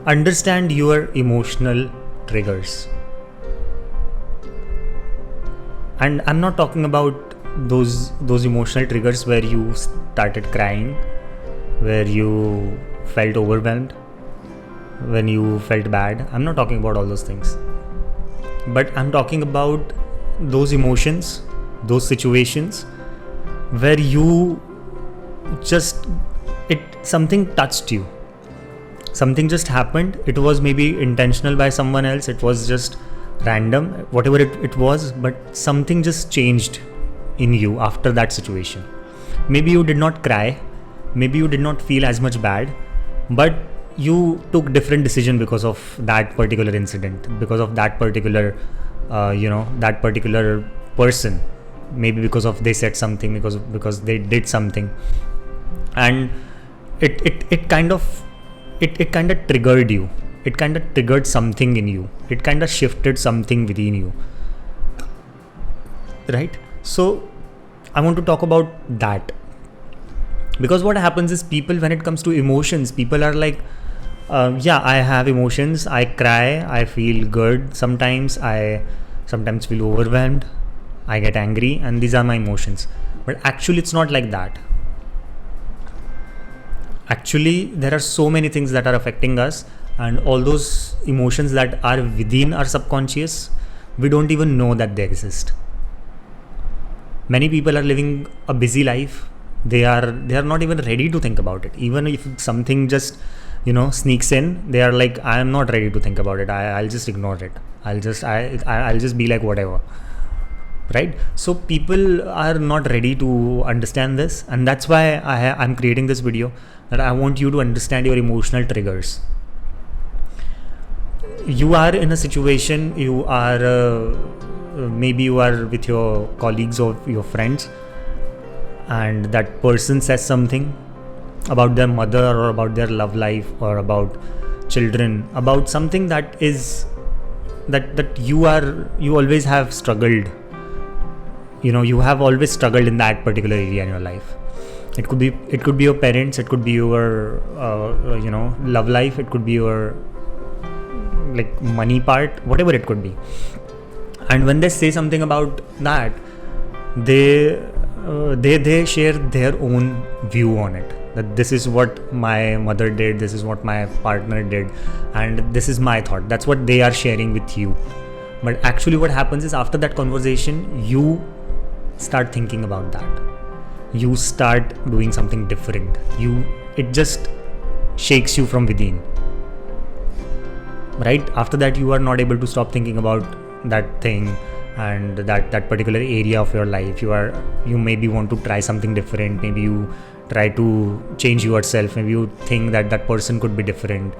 understand your emotional triggers. And I'm not talking about those emotional triggers where you started crying, where you felt overwhelmed, when you felt bad. I'm not talking about all those things. But I'm talking about those emotions, those situations where you just, something touched you. Something just happened. It was maybe intentional by someone else. It was just random, whatever it was, but something just changed in you after that situation. Maybe you did not cry. Maybe you did not feel as much bad, but you took different decision because of that particular incident, because of that particular, that particular person. Maybe because of they said something, because they did something, and it kind of triggered you. It kind of triggered something in you. It kind of shifted something within you, right? So I want to talk about that, because what happens is, people, when it comes to emotions, people are like, yeah, I have emotions, I cry, I feel good, sometimes feel overwhelmed, I get angry, and these are my emotions. But actually it's not like that. Actually, there are so many things that are affecting us, and all those emotions that are within our subconscious, we don't even know that they exist. Many people are living a busy life. They are not even ready to think about it. Even if something just sneaks in, they are like, I am not ready to think about it. I'll just ignore it. I'll just be like whatever, right? So people are not ready to understand this, and that's why I'm creating this video, that I want you to understand your emotional triggers. You are in a situation, you are maybe you are with your colleagues or your friends, and that person says something about their mother, or about their love life, or about children, about something that is that you always have struggled. You have always struggled in that particular area in your life. It could be your parents, it could be your love life, it could be your like money part, whatever it could be. And when they say something about that, they share their own view on it, that this is what my mother did, this is what my partner did, and this is my thought. That's what they are sharing with you. But actually what happens is, after that conversation, you start thinking about that. You start doing something different. It just shakes you from within, right? After that, you are not able to stop thinking about that thing and that particular area of your life. You maybe want to try something different. Maybe you try to change yourself. Maybe you think that person could be different.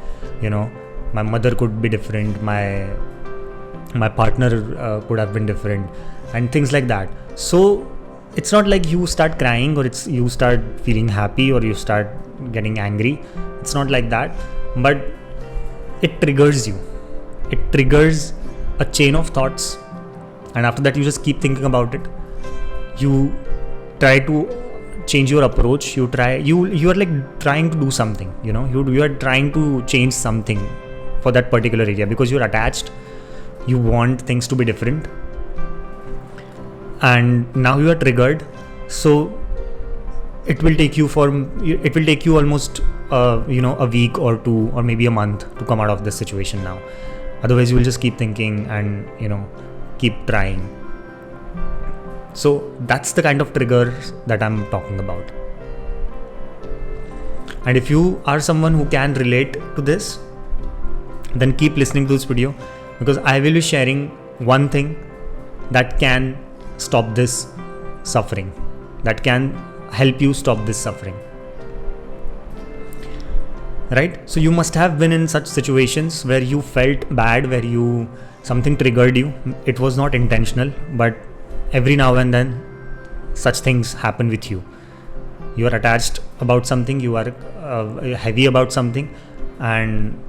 My mother could be different, my partner could have been different, and things like that. So it's not like you start crying, or you start feeling happy, or you start getting angry. It's not like that. But it triggers you. It triggers a chain of thoughts, and after that you just keep thinking about it. You try to change your approach. You are like trying to do something. You are trying to change something for that particular area, because you're attached. You want things to be different, and now you are triggered. So it will take you almost a week or two, or maybe a month, to come out of this situation now. Otherwise you will just keep thinking and keep trying. So that's the kind of triggers that I'm talking about. And if you are someone who can relate to this, then keep listening to this video, because I will be sharing one thing that can stop this suffering, that can help you stop this suffering, right? So you must have been in such situations where you felt bad, where something triggered you. It was not intentional, but every now and then such things happen with you. You are attached about something, you are heavy about something, and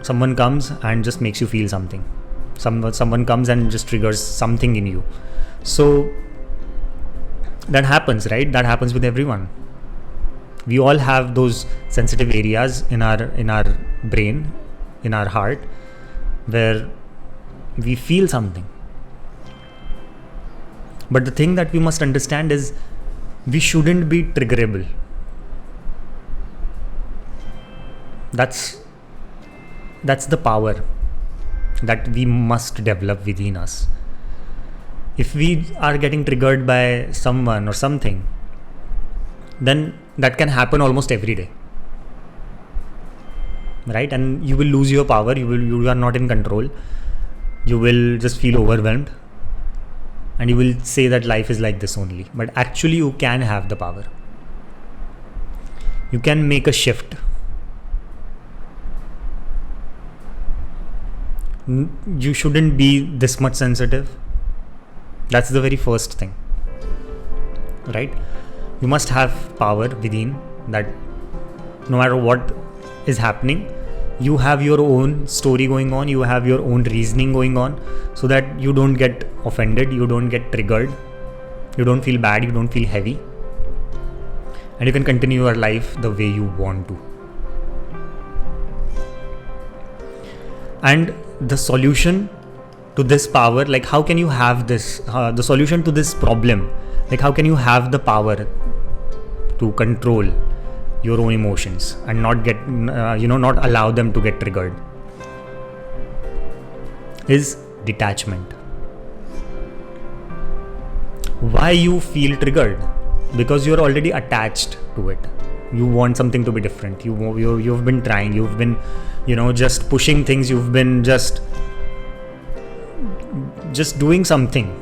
someone comes and just makes you feel something. Someone comes and just triggers something in you. So that happens, right? That happens with everyone. We all have those sensitive areas in our brain, in our heart where we feel something. But the thing that we must understand is we shouldn't be triggerable. That's the power that we must develop within us. If we are getting triggered by someone or something, then that can happen almost every day, right? And you will lose your power. You are not in control. You will just feel overwhelmed, and you will say that life is like this only. But actually, you can have the power. You can make a shift. You shouldn't be this much sensitive. That's the very first thing, right? You must have power within, that no matter what is happening, you have your own story going on, you have your own reasoning going on, so that you don't get offended, you don't get triggered, you don't feel bad, you don't feel heavy, and you can continue your life the way you want to. And the solution to this power, like how can you have this, the solution to this problem, like how can you have the power to control your own emotions and not get, not allow them to get triggered, is detachment. Why you feel triggered? Because you're already attached to it. You want something to be different. You've been trying, you've been, just pushing things, you've been just doing something.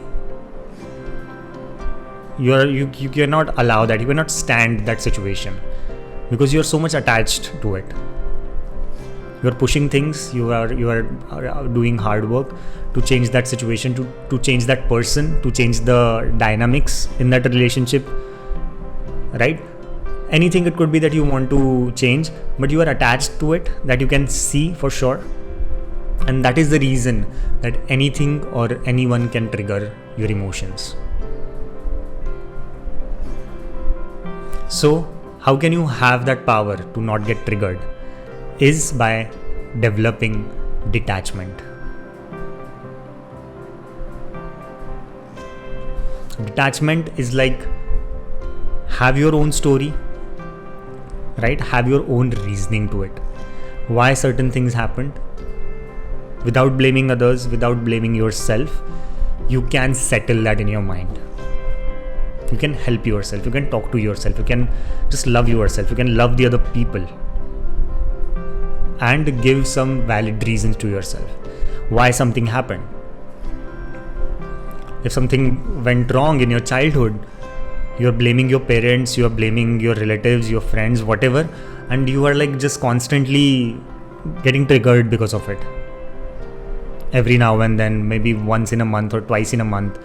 You cannot allow that, you cannot stand that situation because you're so much attached to it. You're pushing things, you are doing hard work to change that situation, to change that person, to change the dynamics in that relationship, right? Anything it could be that you want to change, but you are attached to it, that you can see for sure. And that is the reason that anything or anyone can trigger your emotions. So how can you have that power to not get triggered? Is by developing detachment. Detachment is like, have your own story, right? Have your own reasoning to it. Why certain things happened. Without blaming others, without blaming yourself, you can settle that in your mind. You can help yourself, you can talk to yourself, you can just love yourself, you can love the other people, and give some valid reasons to yourself why something happened. If something went wrong in your childhood, you're blaming your parents, you're blaming your relatives, your friends, whatever, and you are like just constantly getting triggered because of it. Every now and then, maybe once in a month or twice in a month,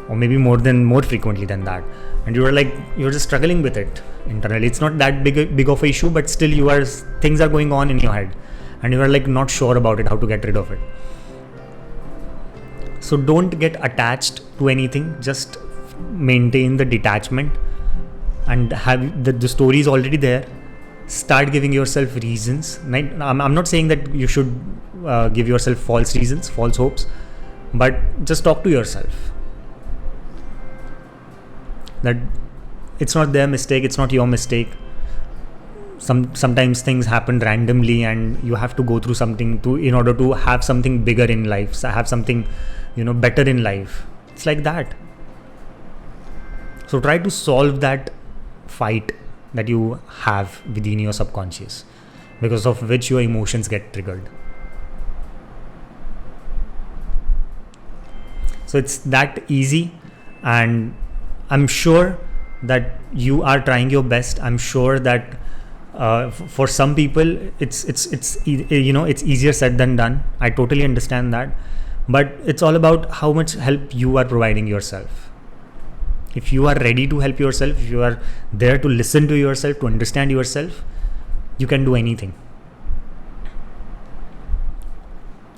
or maybe more frequently than that, and you're just struggling with it internally. It's not that big of an issue, but still things are going on in your head, and you are like not sure about it, how to get rid of it. So don't get attached to anything, just maintain the detachment, and have the story is already there. Start giving yourself reasons. I'm not saying that you should give yourself false reasons, false hopes, but just talk to yourself that it's not their mistake, it's not your mistake. Sometimes things happen randomly, and you have to go through something in order to have something bigger in life, have something better in life. It's like that. So try to solve that fight that you have within your subconscious, because of which your emotions get triggered. So it's that easy, and I'm sure that you are trying your best. I'm sure that for some people it's easier said than done. I totally understand that, but it's all about how much help you are providing yourself. If you are ready to help yourself, if you are there to listen to yourself, to understand yourself, you can do anything.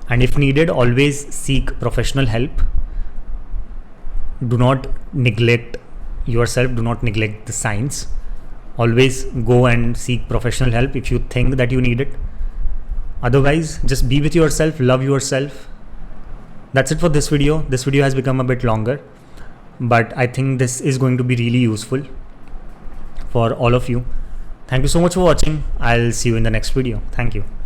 And if needed, always seek professional help. Do not neglect yourself, do not neglect the signs. Always go and seek professional help if you think that you need it. Otherwise, just be with yourself, love yourself. That's it for this video. This video has become a bit longer, but I think this is going to be really useful for all of you. Thank you so much for watching. I'll see you in the next video. Thank you.